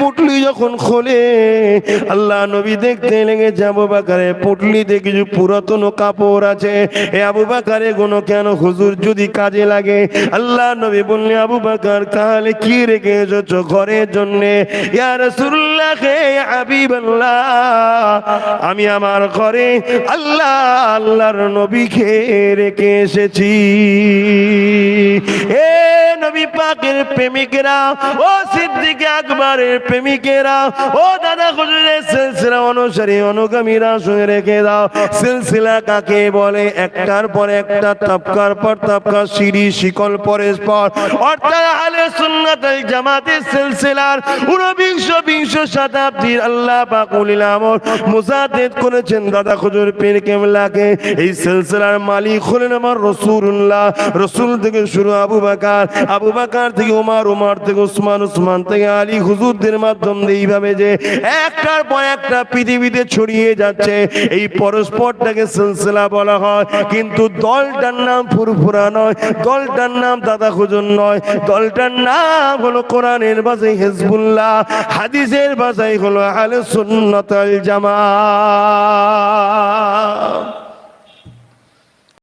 পুটলি যখন খোলে আল্লাহ নবী দেখতে লেগেছে আবু বকরের পুটলিতে কিছু পুরাতন কাপড় আছে। এ আবু বকর এগুলো কেন হুজুর যদি কাজে লাগে? আল্লাহ নবী বললেন আবু বকর তাহলে কি রেখে এসেছো ঘরের জন্য? ইয়া রাসূলুল্লাহ হে হাবিবাল্লাহ, আমি আমার ঘরে আল্লাহর নবীকে রেখে এসেছি। এ নবী পাকের প্রেমিকেরা, ও সিদ্দিক আকবরের প্রেমিকেরা, ও দাদা হুজুরের সিলসিলা অনুসারী অনুগামীরা শুনে রেখে দাও। সিলসিলা কাকে বলে? একটার পর একটা, তাবকার পর তাবকা, সিঁড়ি শিকল পরের পর, অর্থাৎ আহলে সুন্নাত ওয়াল জামাতের সিলসিলার ২৯ শতাব্দীর আল্লাহ পাক উলিল আমর মুজাদ্দিদ করেছেন দাদা হুজুর পীর কেবলাকে। এই সিলসিলার মালিক হলেন আমার রাসূলুল্লাহ। রাসূল থেকে শুরু আবু বকর, আবু বকর থেকে ওমর, ওমর থেকে উসমান, উসমান থেকে আলী, হুজুরদের মাধ্যমে এইভাবে যে একটার পর একটা পৃথিবীতে ছড়িয়ে যাচ্ছে, এই পরস্পরটাকে সিলসিলা বলা হয়। কিন্তু দলটার নাম ফুরফুরা নয়, দলটার নাম দাদা হুজুর নয়, দলটার নাম হলো কোরআনের ভাষায় হিজবুল্লাহ, হাদিসের ভাষায় হলো আহলে সুন্নাত ওয়াল জামাত।